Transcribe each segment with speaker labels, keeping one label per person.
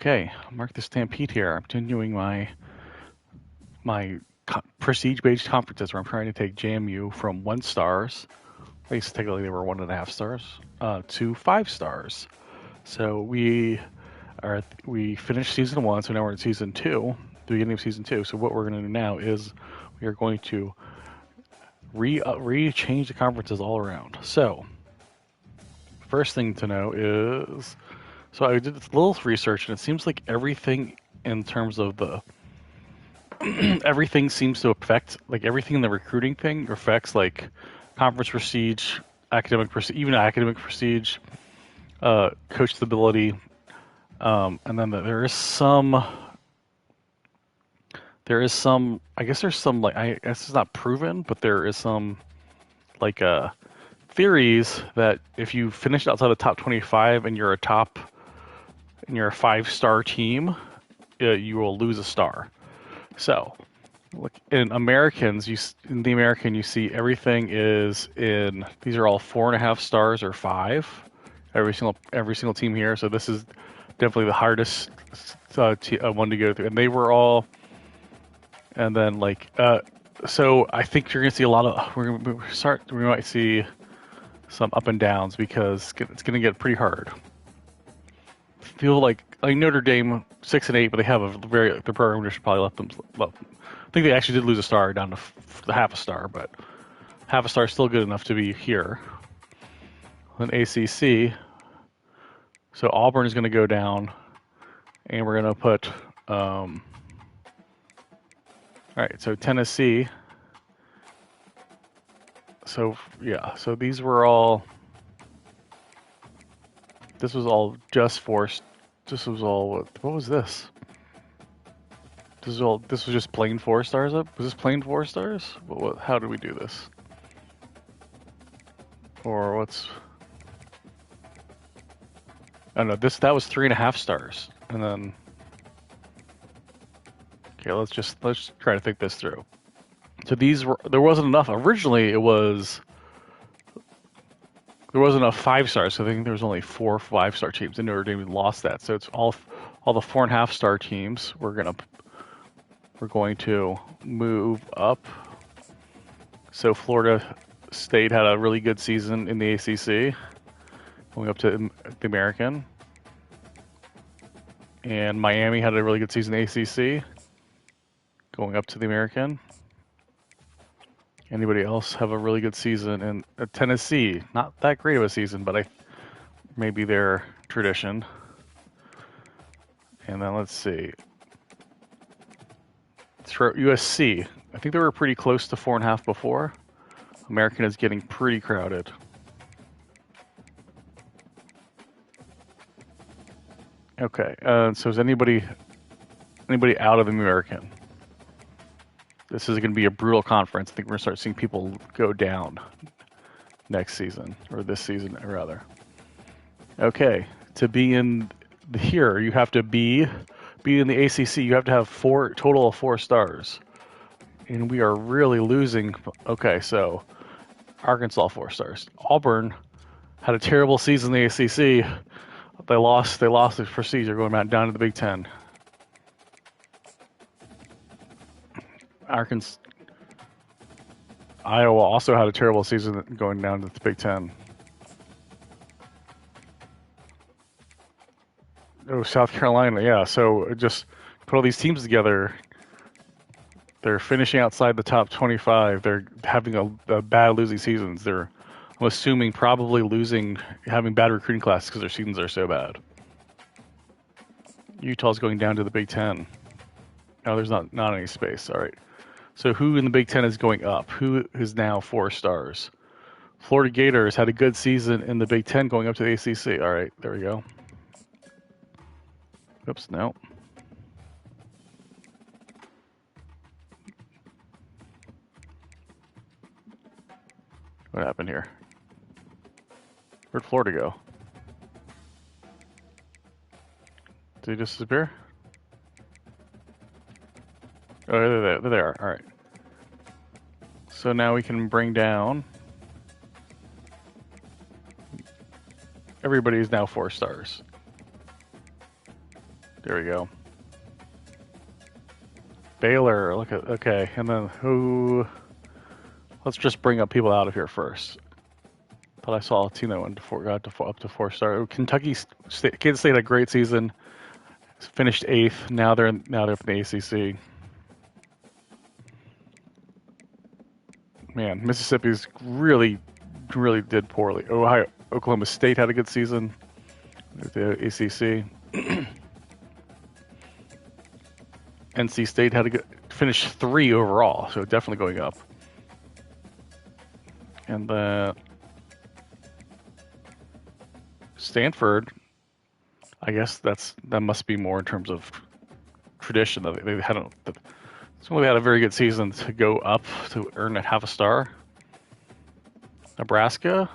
Speaker 1: Okay, mark the stampede here. I'm continuing my prestige-based conferences where I'm trying to take JMU from 1 stars, at least technically they were 1.5 stars, to 5 stars. So we finished season 1, so now we're in season 2, the beginning of season 2. So what we're going to do now is we are going to change the conferences all around. So first thing to know is, so I did this little research, and it seems like everything in terms of the everything seems to affect, like everything in the recruiting thing affects like conference prestige, academic prestige, even academic prestige, coach stability, and then there is some, I guess there's some, like, I guess it's not proven, but there is some like theories that if you finish outside the top 25 and you're a 5-star team, you will lose a star. So, look, in Americans, in the American, you see everything is in. These are all 4.5 stars or 5. Every single team here. So this is definitely the hardest one to go through, and they were all. And then so I think you're gonna see a lot of. We might see some up and downs because it's gonna get pretty hard. Feel like Notre Dame 6 and 8, but they have the program just probably let them. Well, I think they actually did lose a star down to half a star, but half a star is still good enough to be here. Then ACC, so Auburn is going to go down, and we're going to put. All right, so Tennessee. So yeah, so these were all. This was all just forced. This was all. What was this? This was just plain 4 stars up? Was this plain 4 stars? How did we do this? Or what's... I don't know, that was 3.5 stars. And then... Okay, let's try to think this through. So there wasn't enough. Originally there wasn't enough 5 stars, so I think there was only 4 5-star teams, and Notre Dame lost that. So it's all the 4.5-star teams we're going to move up. So Florida State had a really good season in the ACC, going up to the American. And Miami had a really good season in the ACC, going up to the American. Anybody else have a really good season in Tennessee? Not that great of a season, but maybe their tradition. And then let's see. USC. I think they were pretty close to 4.5 before. American is getting pretty crowded. Okay, so is anybody out of the American? This is going to be a brutal conference. I think we're going to start seeing people go down next season, or this season, rather. Okay, to be in here, you have to be in the ACC. You have to have total of 4 stars. And we are really losing. Okay, so Arkansas 4 stars. Auburn had a terrible season in the ACC. They lost the prestige. They're going down to the Big Ten. Iowa also had a terrible season going down to the Big Ten. Oh, South Carolina, yeah. So just put all these teams together. They're finishing outside the top 25. They're having a bad losing seasons. I'm assuming probably having bad recruiting classes because their seasons are so bad. Utah's going down to the Big Ten. Oh, there's not any space. All right. So who in the Big Ten is going up? Who is now 4 stars? Florida Gators had a good season in the Big Ten going up to the ACC. All right, there we go. Oops, no. What happened here? Where'd Florida go? Did he just disappear? Oh, there they are. All right. So now we can bring down. Everybody is now 4 stars. There we go. Baylor, look at, okay, and then who? Let's just bring up people out of here first. Thought I saw a team that went to up to 4-star. Kentucky State, Kansas State had a great season, finished 8th. Now they're in the ACC. Man, Mississippi's really did poorly. Oklahoma State had a good season. The ACC. NC State had a good finish 3 overall, so definitely going up. And Stanford, I guess that must be more in terms of tradition. That they hadn't. They had a very good season to go up to earn a half a star. Nebraska,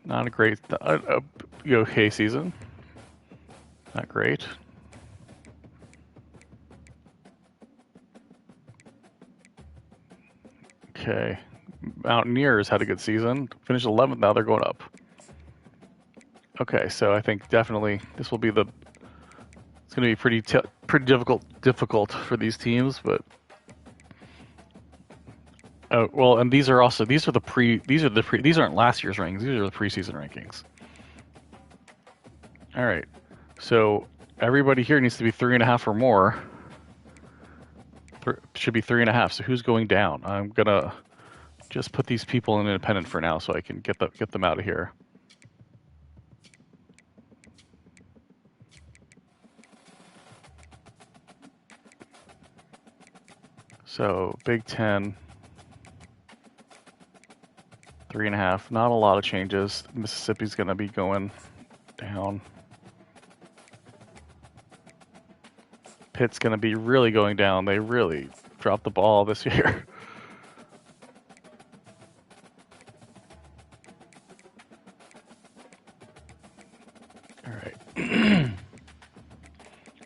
Speaker 1: not a great, okay season. Not great. Okay. Mountaineers had a good season. Finished 11th. Now they're going up. Okay, so I think definitely this will be it's going to be pretty difficult for these teams, but well, and these aren't last year's rankings. These are the preseason rankings. All right, so everybody here needs to be 3.5 or more. Should be 3.5. So who's going down? I'm gonna just put these people in independent for now, so I can get them out of here. So Big Ten, 3.5. Not a lot of changes. Mississippi's gonna be going down. Pitt's gonna be really going down. They really dropped the ball this year. All right.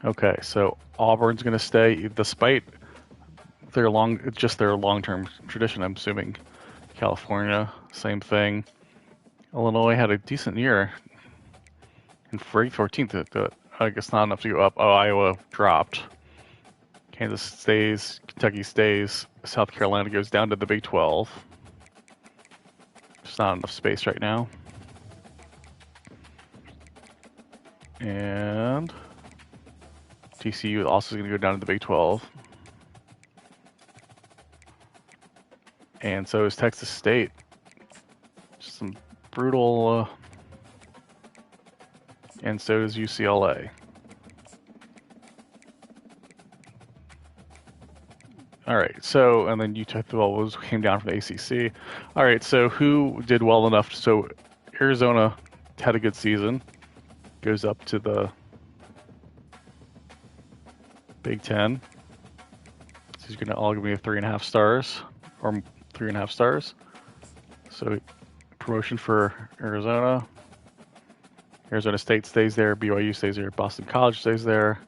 Speaker 1: Okay, so Auburn's gonna stay despite their long-term tradition. I'm assuming California, same thing. Illinois had a decent year and ranked 14th. I guess not enough to go up. Oh, Iowa dropped. Kansas stays. Kentucky stays. South Carolina goes down to the Big 12. Just not enough space right now. And TCU also is going to go down to the Big 12. And so is Texas State. Just some brutal... and so is UCLA. All right, so, and then Utah came down from the ACC. All right, so who did well enough? So Arizona had a good season. Goes up to the Big Ten. So he's all going to be 3.5 stars, or 3.5 stars. So promotion for Arizona. Arizona State stays there. BYU stays there. Boston College stays there.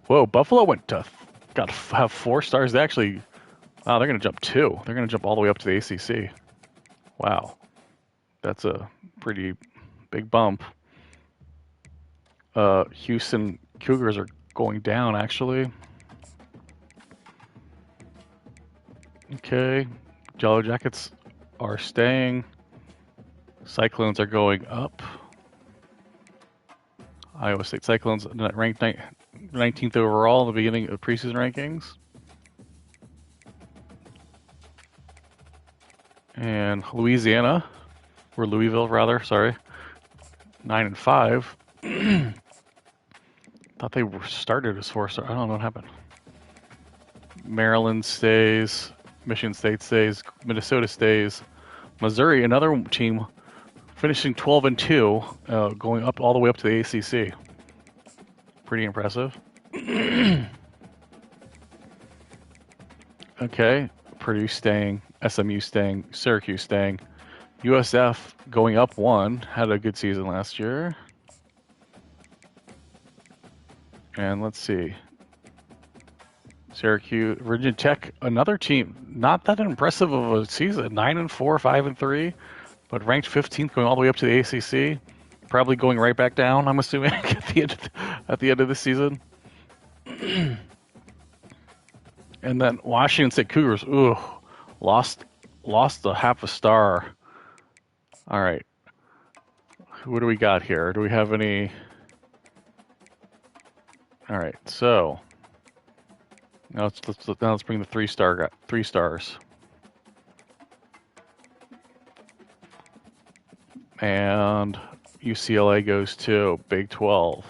Speaker 1: Whoa, Buffalo got to have 4 stars. They actually, wow, they're going to jump 2. They're going to jump all the way up to the ACC. Wow, that's a pretty big bump. Houston Cougars are going down, actually. Okay, Yellow Jackets are staying. Cyclones are going up. Iowa State Cyclones ranked 19th overall in the beginning of preseason rankings. And Louisville, sorry, 9-5. Thought they started as 4-star. I don't know what happened. Maryland stays. Michigan State stays. Minnesota stays. Missouri, another team, finishing 12-2, going up all the way up to the ACC. Pretty impressive. Okay, Purdue staying, SMU staying, Syracuse staying. USF going up 1, had a good season last year. And let's see. Syracuse, Virginia Tech, another team, not that impressive of a season, 9-4, 5-3, but ranked 15th going all the way up to the ACC. probably going right back down, I'm assuming, at the end of the season. And then Washington State Cougars, ooh, lost a half a star. All right. What do we got here? Do we have any? All right. So now let's bring the three stars. And UCLA goes to Big 12.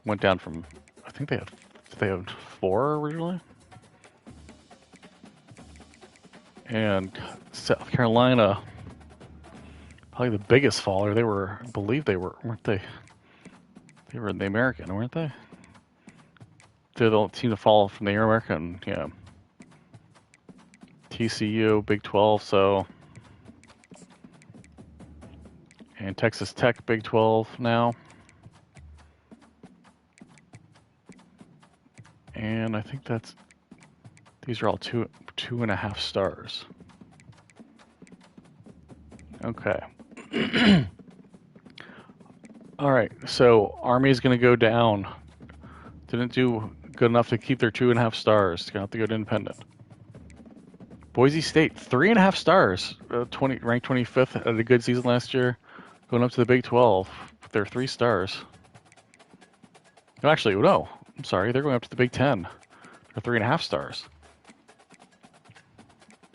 Speaker 1: Went down from, I think they had 4 originally. And South Carolina, probably the biggest faller. I believe they were, weren't they? They were in the American, weren't they? They're the only team to fall from the American, yeah. TCU, Big 12, so. And Texas Tech, Big 12 now. And I think these are all 2.5 stars. Okay. All right, so Army's going to go down. Didn't do good enough to keep their 2.5 stars. Going to have to go to independent. Boise State, 3.5 stars. Ranked 25th, had a good season last year. Going up to the Big 12 with their 3 stars. No, actually, no. I'm sorry. They're going up to the Big 10. They're 3.5 stars.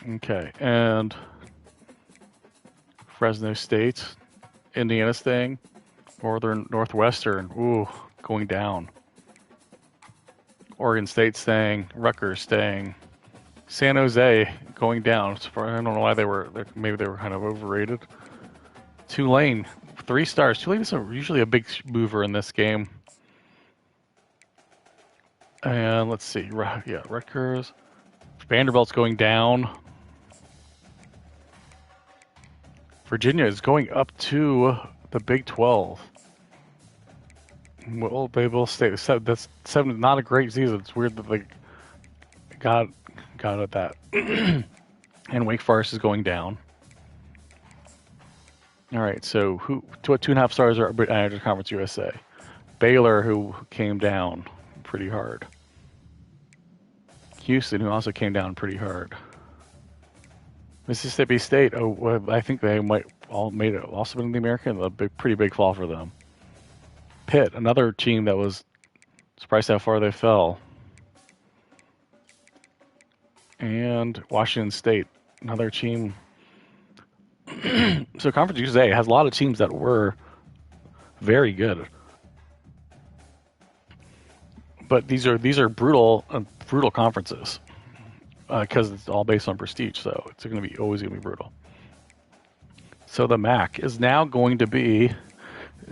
Speaker 1: Okay, and Fresno State, Indiana staying, Northwestern, ooh, going down. Oregon State staying, Rutgers staying, San Jose going down. I don't know why maybe they were kind of overrated. Tulane, 3 stars. Tulane is usually a big mover in this game. And let's see, yeah, Rutgers. Vanderbilt's going down. Virginia is going up to the Big 12. Well, they will stay. That's 7. Not a great season. It's weird that they got at that. And Wake Forest is going down. All right, so 2.5 stars are at Conference USA. Baylor, who came down pretty hard. Houston, who also came down pretty hard. Mississippi State, I think they might also been in the American. Pretty big fall for them. Pitt, another team that was surprised how far they fell. And Washington State, another team. So Conference USA has a lot of teams that were very good. But these are brutal conferences because it's all based on prestige. So it's always going to be brutal. So the MAC is now going to be.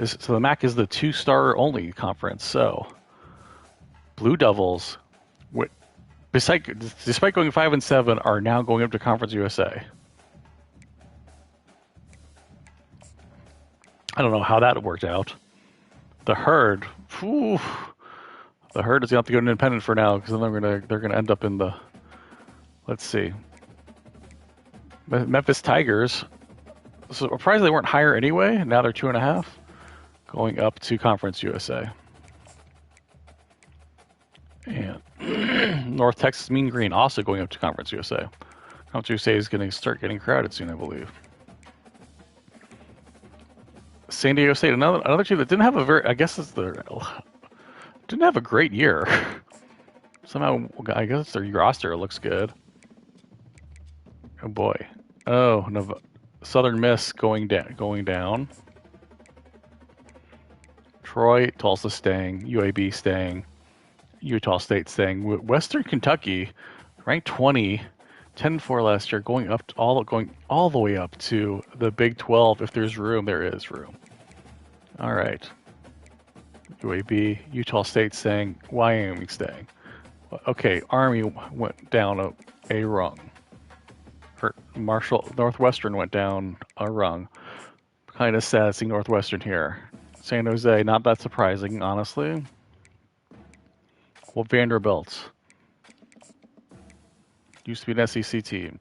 Speaker 1: So the MAC is the 2-star only conference. So Blue Devils, despite going 5-7, are now going up to Conference USA. I don't know how that worked out. The Herd, the Herd is going to have to go to independent for now because then they're gonna end up in the. Let's see. Memphis Tigers. So surprisingly, they weren't higher anyway. Now they're 2.5, going up to Conference USA. And North Texas Mean Green also going up to Conference USA. Conference USA is going to start getting crowded soon, I believe. San Diego State, another team that didn't have didn't have a great year. Somehow, I guess their roster looks good. Oh boy. Oh, Southern Miss going down. Troy, Tulsa staying, UAB staying, Utah State staying. Western Kentucky, ranked 20, 10-4 last year, going all the way up to the Big 12. If there's room, there is room. All right. UAB, Utah State staying, Wyoming staying. Okay, Army went down a rung. Northwestern went down a rung. Kind of sad seeing Northwestern here. San Jose, not that surprising, honestly. Well, Vanderbilt. Used to be an SEC team.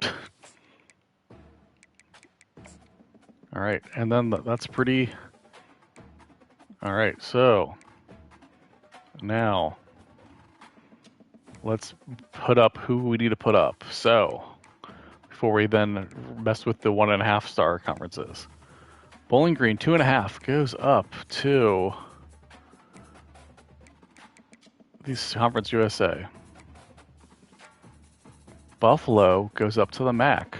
Speaker 1: All right, and then that's pretty. All right, so now let's put up who we need to put up. So before we then mess with the 1.5 star conferences, Bowling Green 2.5 goes up to these Conference USA. Buffalo goes up to the MAC.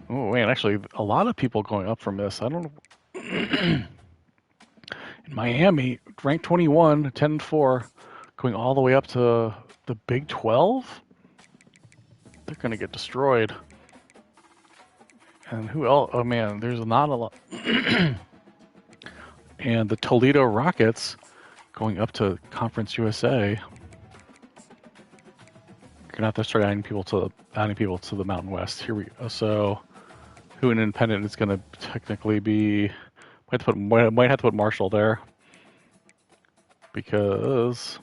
Speaker 1: Oh man, actually, a lot of people going up from this. I don't know. In Miami, ranked 21, 10-4, going all the way up to the Big 12. They're going to get destroyed. And who else? Oh man, there's not a lot. And the Toledo Rockets going up to Conference USA. You're gonna have to start adding people to the Mountain West. Here we go. So, who in Independent is gonna technically be? Might have to put Marshall there because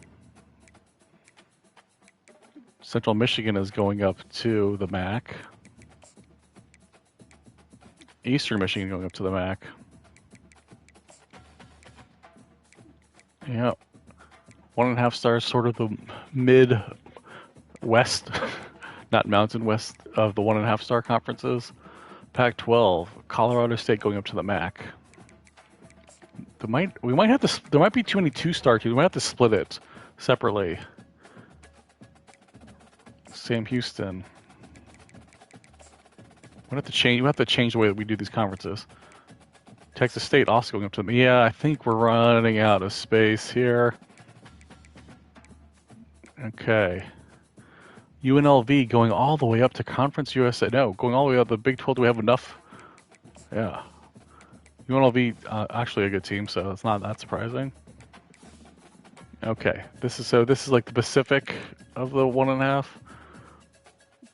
Speaker 1: Central Michigan is going up to the MAC. Eastern Michigan going up to the MAC. Yeah, 1.5 stars, sort of the mid-west, not Mountain West of the 1.5 star conferences. Pac-12, Colorado State going up to the MAC. There might be too many 2-star teams. We might have to split it separately. Sam Houston. We have to change the way that we do these conferences. Texas State also going up to them. Yeah, I think we're running out of space here. Okay. UNLV going all the way up to Conference USA. No, going all the way up to the Big 12. Do we have enough? Yeah. UNLV, actually a good team, so it's not that surprising. Okay. This is like the Pacific of the 1.5.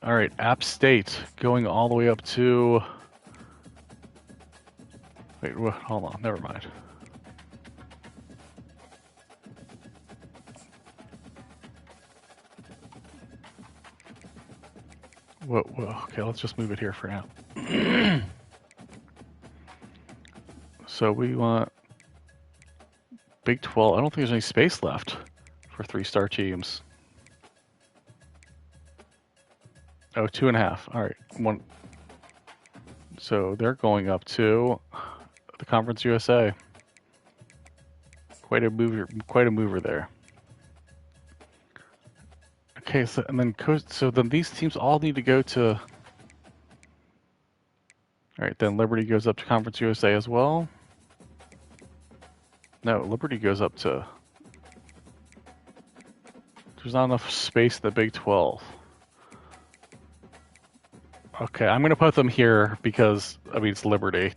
Speaker 1: All right. App State going all the way up to. Wait, hold on. Never mind. Whoa. Okay, let's just move it here for now. So we want Big 12. I don't think there's any space left for 3-star teams. Oh, 2.5. All right. One. So they're going up to the Conference USA. Quite a mover there. Okay, so then these teams all need to go to. All right, then Liberty goes up to Conference USA as well. No, Liberty goes up to. There's not enough space in the Big 12. Okay, I'm going to put them here because, it's Liberty.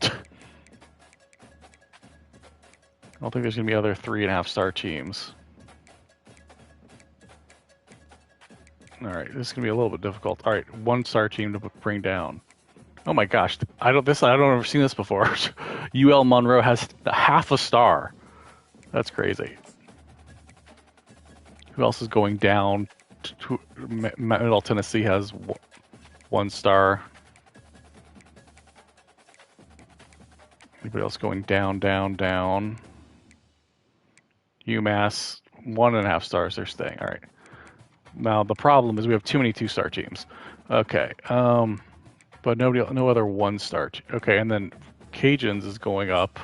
Speaker 1: I don't think there's going to be other 3.5-star teams. All right, this is going to be a little bit difficult. All right, 1-star team to bring down. Oh my gosh, I don't ever seen this before. UL Monroe has half a star. That's crazy. Who else is going down? Middle Tennessee has 1 star. Anybody else going down? UMass, 1.5 stars. They're staying. All right. Now the problem is we have too many 2-star teams. Okay. But no other 1-star. Okay, and then Cajuns is going up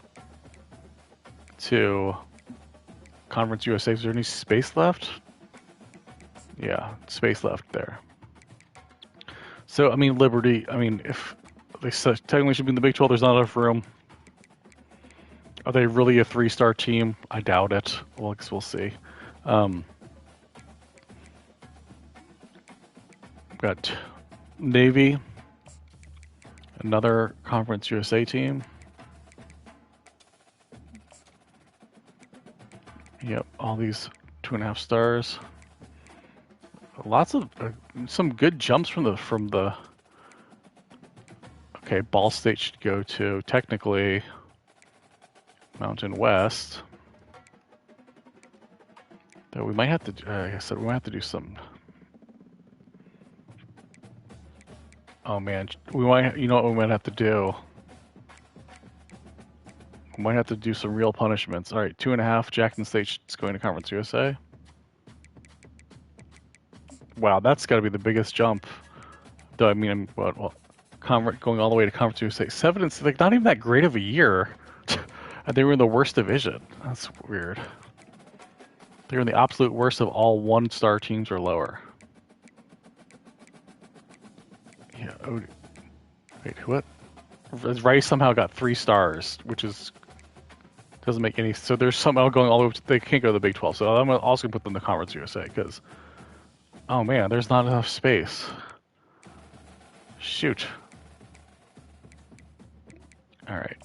Speaker 1: to Conference USA. Is there any space left? Yeah, space left there. So, Liberty, if they technically should be in the Big 12, there's not enough room. Are they really a 3-star team? I doubt it. Well, I guess we'll see. We've got Navy, another Conference USA team. Yep, all these 2.5 stars. Lots of some good jumps from the. Okay, Ball State should go to technically Mountain West. Though we might have to. Like I said, we might have to do some. Oh man, we might. You know what we might have to do? We might have to do some real punishments. All right, 2.5. Jackson State's going to Conference USA. Wow, that's got to be the biggest jump. Though I mean, well, going all the way to Conference USA. 7 and like not even that great of a year. They were in the worst division. That's weird. They were in the absolute worst of all 1-star teams or lower. Yeah. Oh, wait, what? Rice somehow got 3 stars, which is doesn't make any. So they're somehow going all the way. They can't go to the Big 12. So I'm also gonna put them in the Conference USA because, oh man, there's not enough space. Shoot. All right.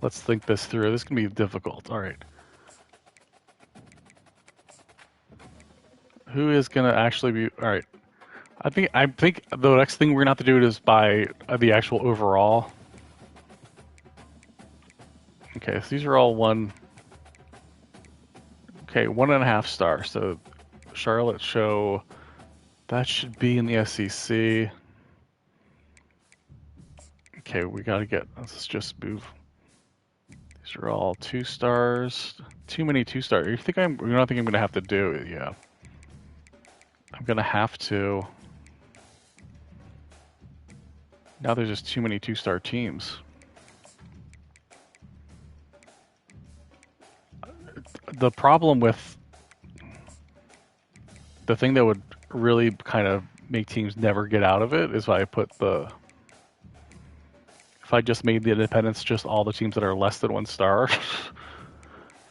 Speaker 1: Let's think this through. This is gonna be difficult. All right. Who is gonna actually be? All right. I think the next thing we're gonna have to do is buy the actual overall. Okay, so these are all one. Okay, 1.5 stars. So Charlotte show that should be in the SEC. Okay, we gotta get. Let's just move. These are all 2 stars. Too many 2 stars. You think I'm? You don't think I'm gonna have to do it? Yeah. I'm gonna have to. Now there's just too many 2-star teams. The problem with the thing that would really kind of make teams never get out of it is if I put the. If I just made the independents just all the teams that are less than 1 star,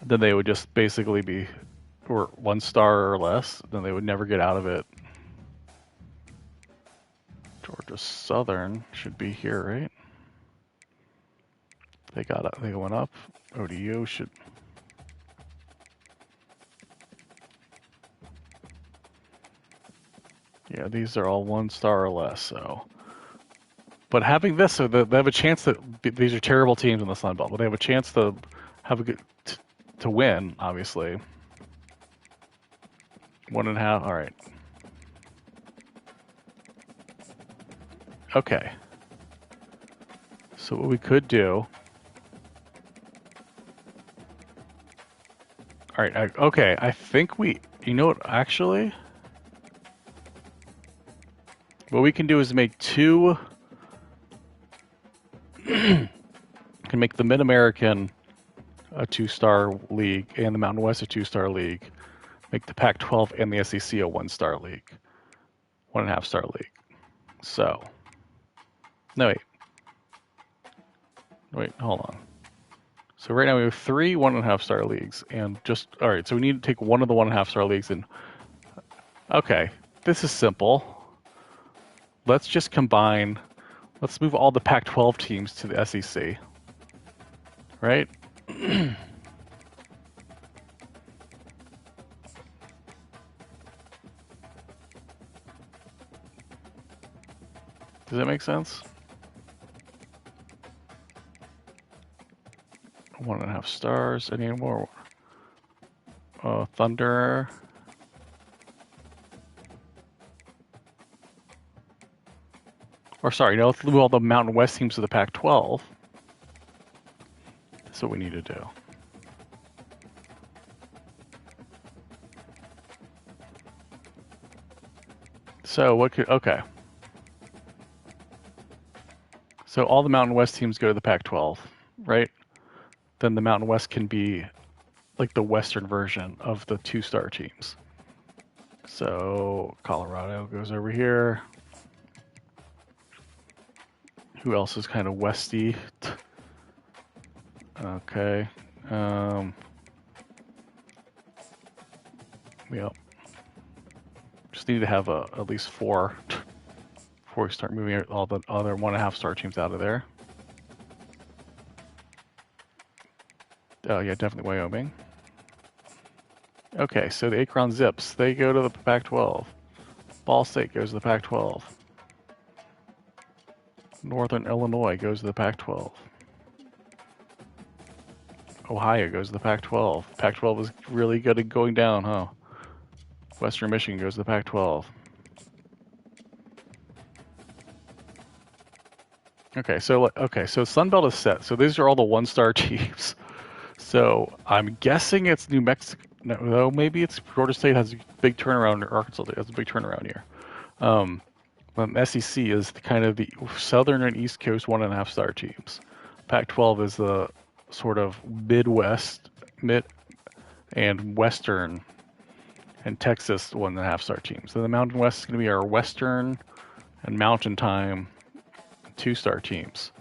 Speaker 1: then they would just basically be, or 1 star or less, then they would never get out of it. Georgia Southern should be here, right? They went up. ODU should. Yeah, these are all 1 star or less, so. But having this, so they have a chance that these are terrible teams in the Sun Belt, but they have a chance to have a good to win, obviously. 1.5. All right. Okay. So what we could do. All right. Okay. I think we. You know what? Actually, what we can do is make 2. Can make the Mid-American a 2-star league and the Mountain West a 2-star league. Make the Pac-12 and the SEC a 1-star league, 1.5 star league. So, no wait, hold on. So right now we have 3 1.5 star leagues, and just all right. So we need to take one of the 1.5 star leagues and. Okay, this is simple. Let's just combine. Let's move all the Pac-12 teams to the SEC. Right? Does that make sense? 1.5 stars. Any more? Thunder. Or sorry, no, let's move all the Mountain West teams to the Pac-12. That's what we need to do. So what could, okay. So all the Mountain West teams go to the Pac-12, right? Then the Mountain West can be like the Western version of the 2-star teams. So Colorado goes over here. Who else is kind of westy? Okay. Yep. Just need to have at least 4 before we start moving all the other 1.5 star teams out of there. Oh yeah, definitely Wyoming. Okay, so the Akron Zips, they go to the Pac-12. Ball State goes to the Pac-12. Northern Illinois goes to the Pac-12. Ohio goes to the Pac-12. Pac-12 is really good at going down, huh? Western Michigan goes to the Pac-12. Okay, so Sunbelt is set. So these are all the 1-star teams. So I'm guessing it's New Mexico. No, maybe it's Florida State has a big turnaround, or Arkansas has a big turnaround here. Um, SEC is kind of the Southern and East Coast 1.5-star teams. Pac-12 is the sort of Midwest, mid and Western, and Texas 1.5-star teams. So the Mountain West is going to be our Western and Mountain Time 2-star teams.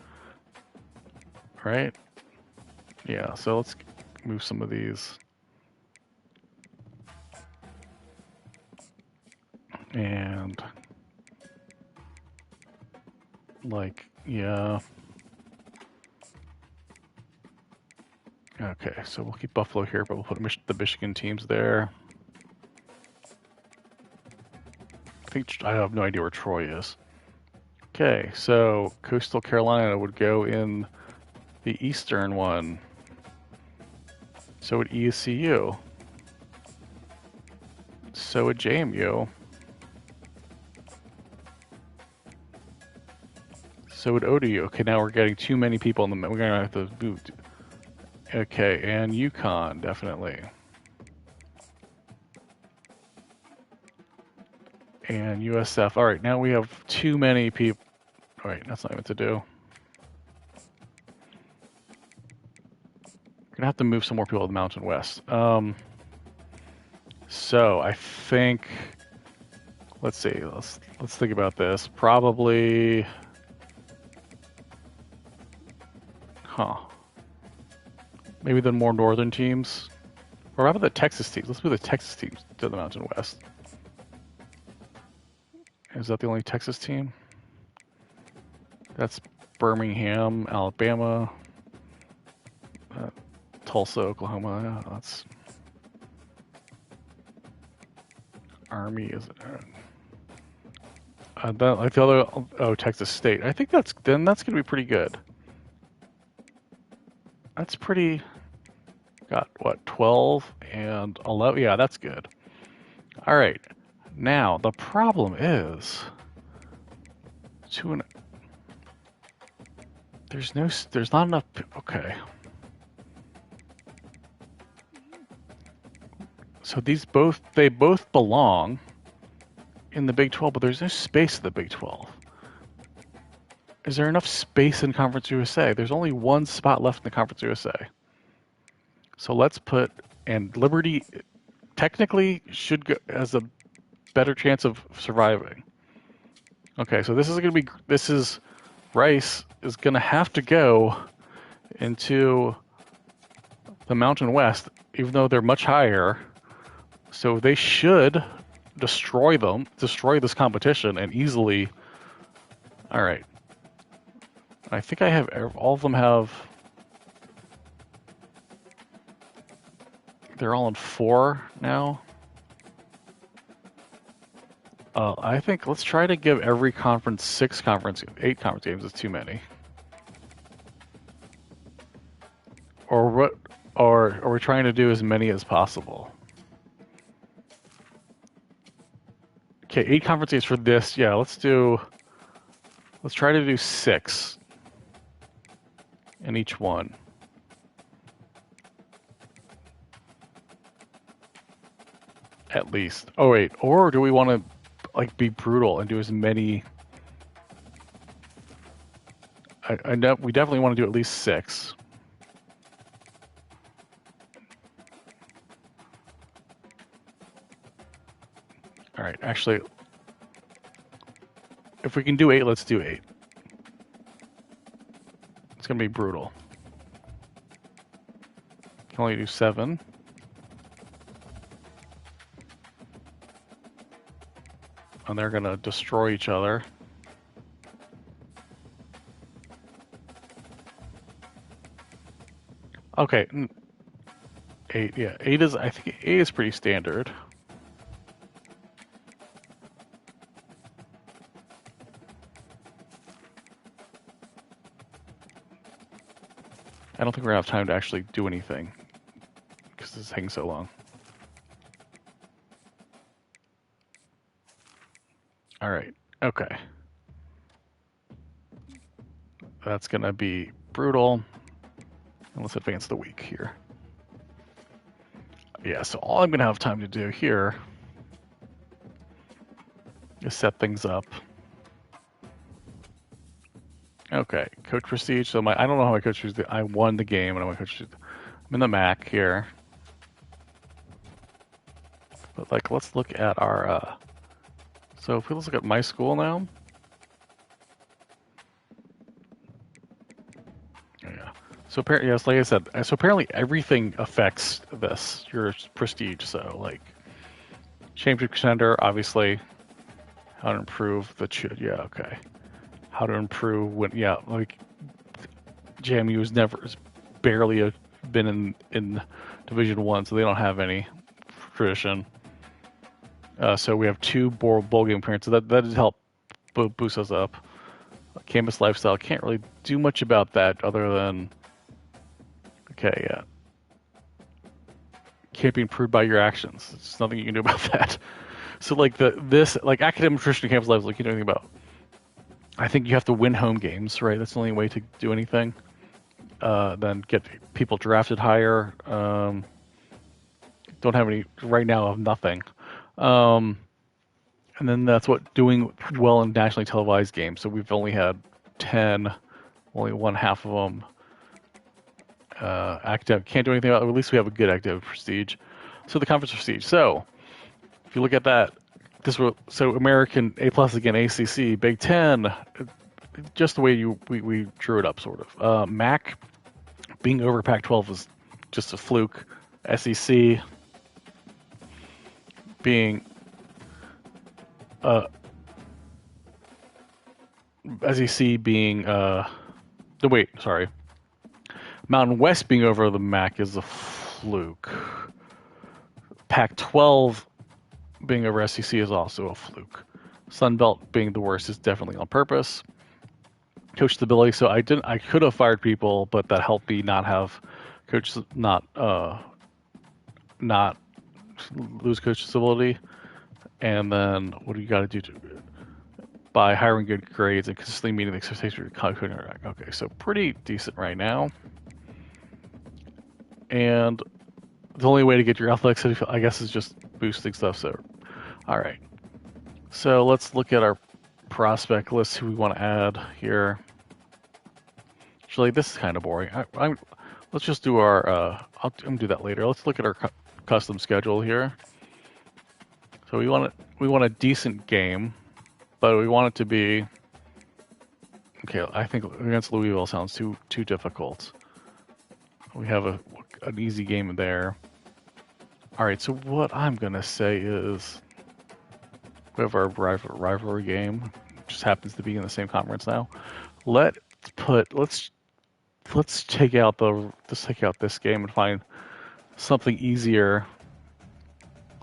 Speaker 1: Right? Yeah, so let's move some of these. And like, yeah. Okay, so we'll keep Buffalo here, but we'll put the Michigan teams there. I have no idea where Troy is. Okay, so Coastal Carolina would go in the eastern one. So would ECU. So would JMU. So would ODU. Okay, now we're getting too many people in the. We're gonna have to move. Okay, and UConn definitely. And USF. All right, now we have too many people. All right, that's not what to do. We're gonna have to move some more people to the Mountain West. So I think. Let's see. Let's think about this. Probably. Huh. Maybe the more northern teams. Or how about the Texas teams? Let's move the Texas teams to the Mountain West. Is that the only Texas team? That's Birmingham, Alabama, Tulsa, Oklahoma. Yeah, that's Army. Is like the other? Texas State. I think that's gonna be pretty good. That's pretty. Got what? 12 and 11. Yeah, that's good. All right. Now the problem is there's not enough. Okay. So they both belong in the Big 12, but there's no space in the Big 12. Is there enough space in Conference USA? There's only one spot left in the Conference USA. So let's put, and Liberty technically has a better chance of surviving. Okay, so Rice is going to have to go into the Mountain West, even though they're much higher. So they should destroy this competition, and easily. All right. I think I have all of them have. They're all in 4 now. I think let's try to give every conference 8 conference games is too many. Or what? Or are we trying to do as many as possible? Okay, 8 conference games for this. Yeah, let's try to do 6 in each one. At least. Oh wait, or do we want to be brutal and do as many? We definitely want to do at least 6. All right, actually, if we can do 8, let's do 8. It's gonna be brutal. Can only do 7. And they're gonna destroy each other. Okay, 8. Yeah, 8 is. I think 8 is pretty standard. I don't think we're gonna have time to actually do anything because this is taking so long. All right. Okay. that's going to be brutal. And let's advance the week here. Yeah, so all I'm going to have time to do here is set things up. Okay, coach prestige. So I don't know how my coach prestige. I won the game, and I'm coach. I'm in the MAC here. But like, let's look at our. So if we look at my school now. Yeah. So apparently, yes, like I said, so apparently everything affects your prestige. So like, championship contender, obviously. How to improve yeah, okay. How to improve when, yeah, like JMU has barely been in Division One, so they don't have any tradition. So we have 2 bowl game appearances. That does help boost us up. Campus lifestyle, can't really do much about that other than, okay, yeah. Can't be improved by your actions. There's nothing you can do about that. So like like academic nutrition campus lifestyle, you can do anything about. I think you have to win home games, right? That's the only way to do anything. Then get people drafted higher. Don't have any right now. Of nothing. And then that's what doing well in nationally televised games. So we've only had 10, only one half of them. Academic can't do anything about it. At least we have a good academic prestige. So the conference prestige. So if you look at that, so American A+ again, ACC, Big Ten, just the way we drew it up, sort of. MAC being over Pac-12 was just a fluke. SEC being Mountain West being over the MAC is a fluke. Pac-12 being over SEC is also a fluke. Sun Belt being the worst is definitely on purpose. Coach stability. So I could have fired people, but that helped me not have coach not lose coach stability. And then what do you got to do by hiring good grades and consistently meeting the expectations of your coach? Okay, so pretty decent right now. And the only way to get your athletics, I guess, is just boosting stuff. So, all right. So let's look at our prospect list. Who we want to add here? Actually, this is kind of boring. Let's just do our. I'm gonna do that later. Let's look at our custom schedule here. So we want a decent game, but we want it to be. Okay, I think against Louisville sounds too difficult. We have an easy game there. All right, so what I'm gonna say is we have our rivalry game, which just happens to be in the same conference now. Let's take out this game and find something easier.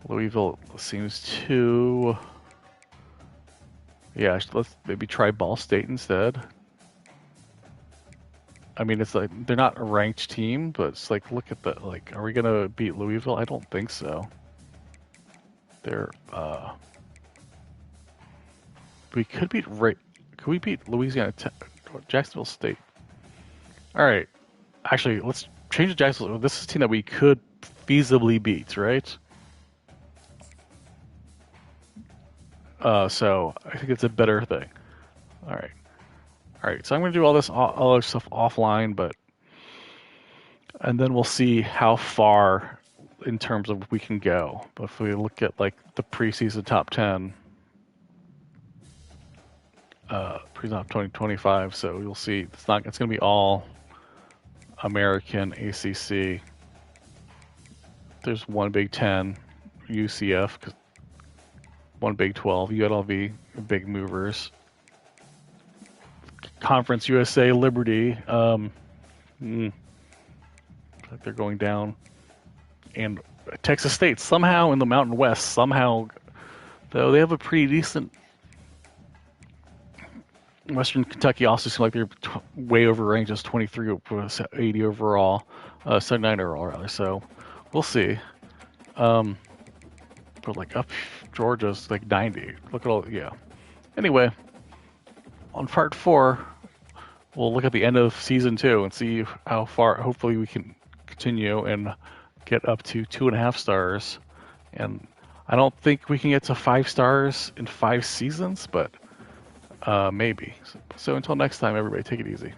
Speaker 1: Louisville seems too. Yeah, let's maybe try Ball State instead. I mean, it's like they're not a ranked team, but it's like look at the like. Are we gonna beat Louisville? I don't think so. They're we could beat Could we beat Louisiana Jacksonville State? All right, actually, let's change to Jacksonville. This is a team that we could feasibly beat, right? So I think it's a better thing. All right. So I'm going to do all this other stuff offline, and then we'll see how far in terms of we can go. But if we look at like the preseason top 10, preseason 2025, so you'll see it's going to be all American ACC. There's one Big 10, UCF, one Big 12, UNLV, big movers. Conference USA, Liberty, like they're going down, and Texas State somehow in the Mountain West somehow, though they have a pretty decent. Western Kentucky also seems like they're way over ranked, just 23, 80 overall, 79 overall rather. So we'll see. But like up Georgia's like 90. Look at all, yeah. Anyway, on part 4, we'll look at the end of season 2 and see how far. Hopefully, we can continue and get up to 2.5 stars. And I don't think we can get to 5 stars in 5 seasons, but maybe. So until next time, everybody, take it easy.